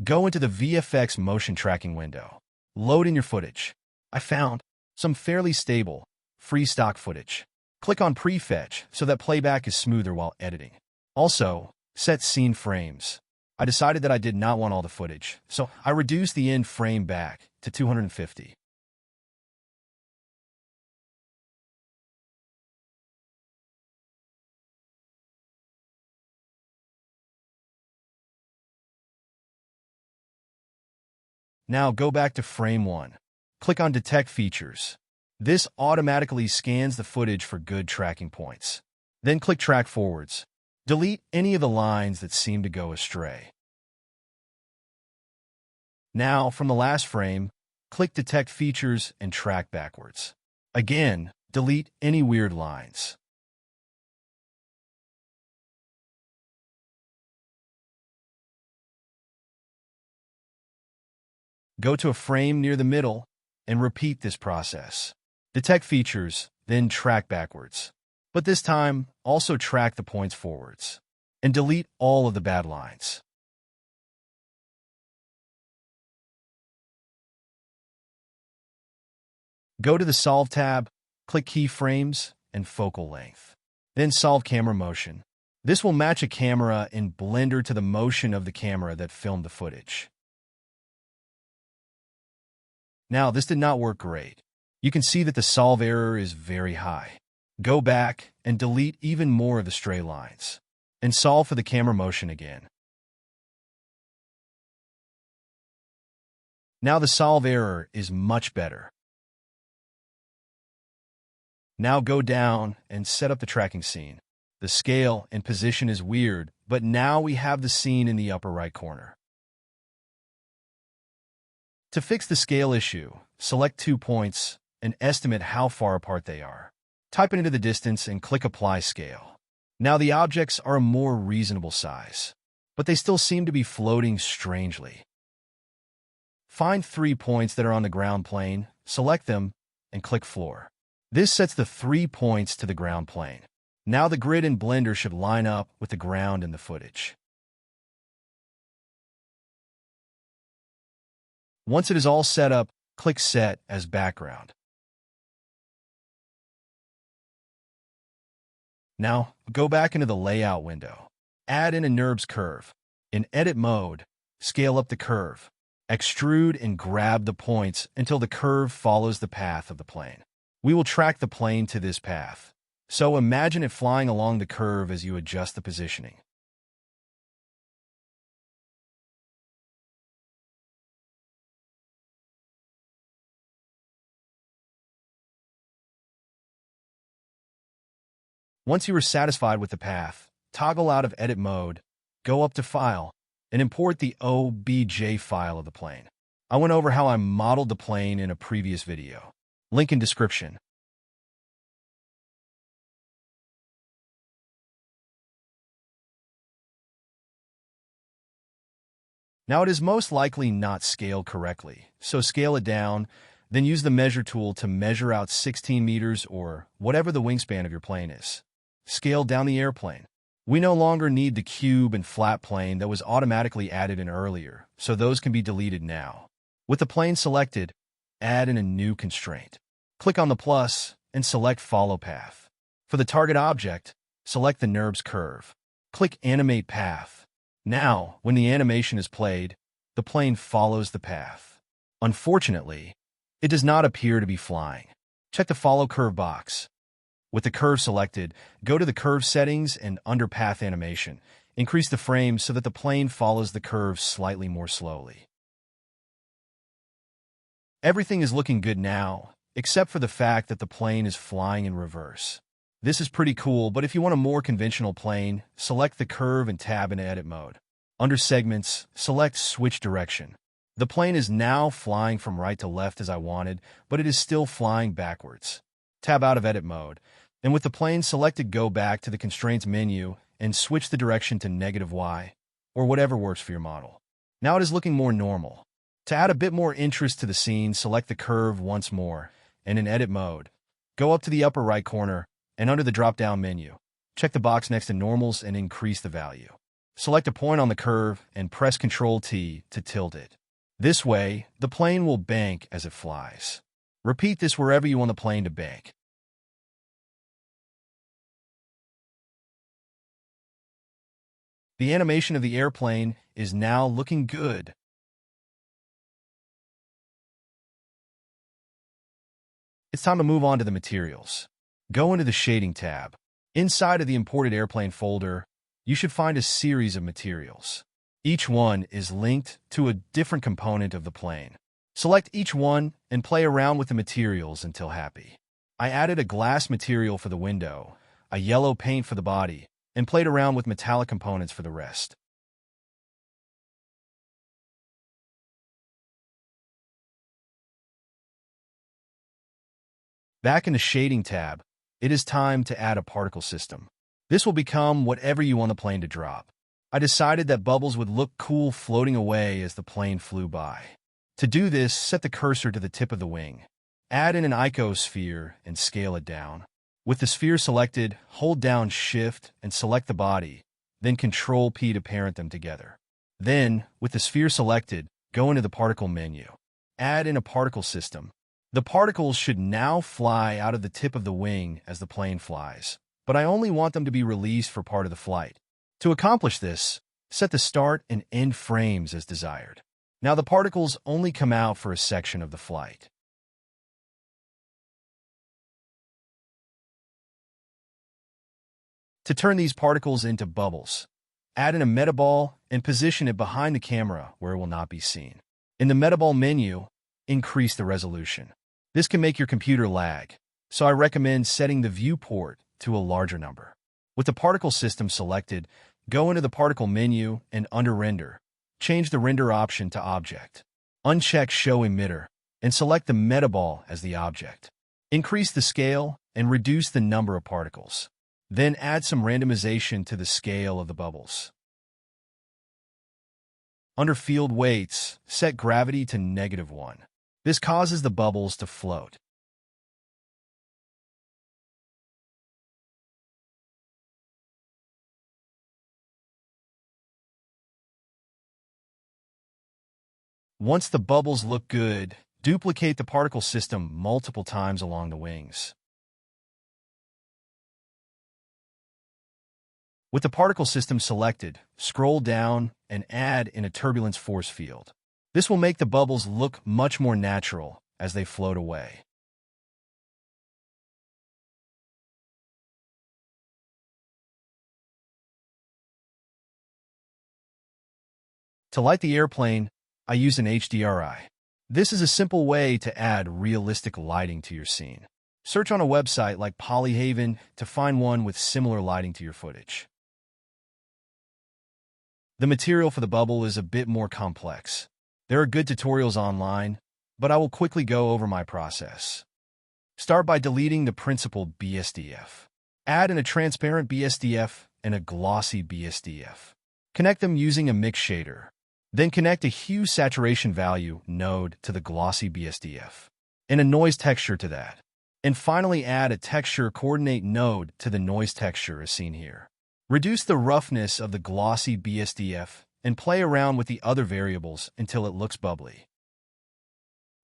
Go into the VFX motion tracking window. Load in your footage. I found some fairly stable, free stock footage. Click on Prefetch so that playback is smoother while editing. Also, set scene frames. I decided that I did not want all the footage, so I reduced the end frame back to 250. Now go back to frame 1. Click on Detect Features. This automatically scans the footage for good tracking points. Then click Track Forwards. Delete any of the lines that seem to go astray. Now, from the last frame, click Detect Features and track backwards. Again, delete any weird lines. Go to a frame near the middle and repeat this process. Detect features, then track backwards. But this time, also track the points forwards. And delete all of the bad lines. Go to the Solve tab, click Keyframes and Focal Length. Then Solve Camera Motion. This will match a camera in Blender to the motion of the camera that filmed the footage. Now, this did not work great. You can see that the solve error is very high. Go back and delete even more of the stray lines. And solve for the camera motion again. Now the solve error is much better. Now go down and set up the tracking scene. The scale and position is weird, but now we have the scene in the upper right corner. To fix the scale issue, select 2 points and estimate how far apart they are. Type it into the distance and click Apply Scale. Now the objects are a more reasonable size, but they still seem to be floating strangely. Find 3 points that are on the ground plane, select them, and click Floor. This sets the 3 points to the ground plane. Now the grid in Blender should line up with the ground in the footage. Once it is all set up, click Set as Background. Now, go back into the Layout window. Add in a NURBS curve. In Edit mode, scale up the curve. Extrude and grab the points until the curve follows the path of the plane. We will track the plane to this path. So imagine it flying along the curve as you adjust the positioning. Once you are satisfied with the path, toggle out of Edit mode, go up to File, and import the OBJ file of the plane. I went over how I modeled the plane in a previous video. Link in description. Now it is most likely not scaled correctly, so scale it down, then use the Measure tool to measure out 16 meters or whatever the wingspan of your plane is. Scale down the airplane. We no longer need the cube and flat plane that was automatically added in earlier, so those can be deleted now. With the plane selected, add in a new constraint. Click on the plus and select Follow Path. For the target object, select the NURBS curve. Click Animate Path. Now, when the animation is played, the plane follows the path. Unfortunately, it does not appear to be flying. Check the Follow Curve box. With the curve selected, go to the curve settings and under Path Animation. Increase the frames so that the plane follows the curve slightly more slowly. Everything is looking good now, except for the fact that the plane is flying in reverse. This is pretty cool, but if you want a more conventional plane, select the curve and tab in Edit mode. Under Segments, select Switch Direction. The plane is now flying from right to left as I wanted, but it is still flying backwards. Tab out of Edit mode, and with the plane selected, go back to the Constraints menu and switch the direction to -Y, or whatever works for your model. Now it is looking more normal. To add a bit more interest to the scene, select the curve once more, and in Edit mode, go up to the upper right corner and under the drop-down menu, check the box next to normals and increase the value. Select a point on the curve and press Ctrl-T to tilt it. This way, the plane will bank as it flies. Repeat this wherever you want the plane to bank. The animation of the airplane is now looking good. It's time to move on to the materials. Go into the Shading tab. Inside of the Imported Airplane folder, you should find a series of materials. Each one is linked to a different component of the plane. Select each one and play around with the materials until happy. I added a glass material for the window, a yellow paint for the body, and played around with metallic components for the rest. Back in the Shading tab, it is time to add a particle system. This will become whatever you want the plane to drop. I decided that bubbles would look cool floating away as the plane flew by. To do this, set the cursor to the tip of the wing. Add in an icosphere and scale it down. With the sphere selected, hold down Shift and select the body, then Ctrl-P to parent them together. Then, with the sphere selected, go into the particle menu. Add in a particle system. The particles should now fly out of the tip of the wing as the plane flies, but I only want them to be released for part of the flight. To accomplish this, set the start and end frames as desired. Now the particles only come out for a section of the flight. To turn these particles into bubbles, add in a metaball and position it behind the camera where it will not be seen. In the metaball menu, increase the resolution. This can make your computer lag, so I recommend setting the viewport to a larger number. With the particle system selected, go into the particle menu and under Render, change the render option to Object. Uncheck Show Emitter and select the metaball as the object. Increase the scale and reduce the number of particles. Then add some randomization to the scale of the bubbles. Under Field Weights, set gravity to -1. This causes the bubbles to float. Once the bubbles look good, duplicate the particle system multiple times along the wings. With the particle system selected, scroll down and add in a turbulence force field. This will make the bubbles look much more natural as they float away. To light the airplane, I use an HDRI. This is a simple way to add realistic lighting to your scene. Search on a website like Polyhaven to find one with similar lighting to your footage. The material for the bubble is a bit more complex. There are good tutorials online, but I will quickly go over my process. Start by deleting the principal BSDF. Add in a transparent BSDF and a glossy BSDF. Connect them using a mix shader. Then connect a hue saturation value node to the glossy BSDF and a noise texture to that. And finally add a texture coordinate node to the noise texture as seen here. Reduce the roughness of the glossy BSDF and play around with the other variables until it looks bubbly.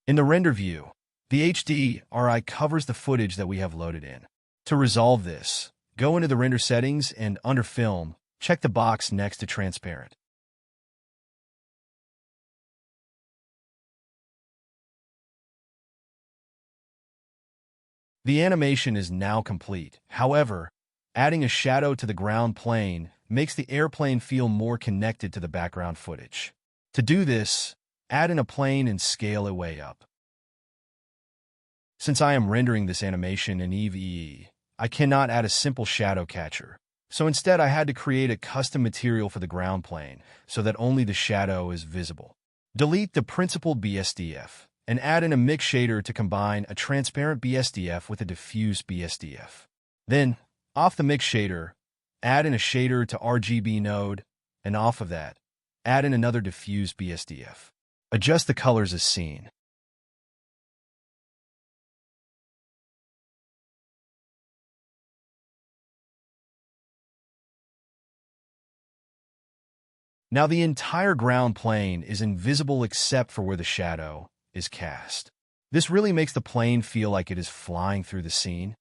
In the render view, the HDRI covers the footage that we have loaded in. To resolve this, go into the render settings and under Film, check the box next to Transparent. The animation is now complete. However, adding a shadow to the ground plane makes the airplane feel more connected to the background footage. To do this, add in a plane and scale it way up. Since I am rendering this animation in EVE, I cannot add a simple shadow catcher. So instead I had to create a custom material for the ground plane so that only the shadow is visible. Delete the principal BSDF and add in a mix shader to combine a transparent BSDF with a diffuse BSDF. Then, off the mix shader, add in a shader to RGB node, and off of that, add in another diffuse BSDF. Adjust the colors as seen. Now the entire ground plane is invisible except for where the shadow is cast. This really makes the plane feel like it is flying through the scene.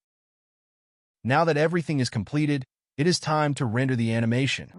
Now that everything is completed, it is time to render the animation.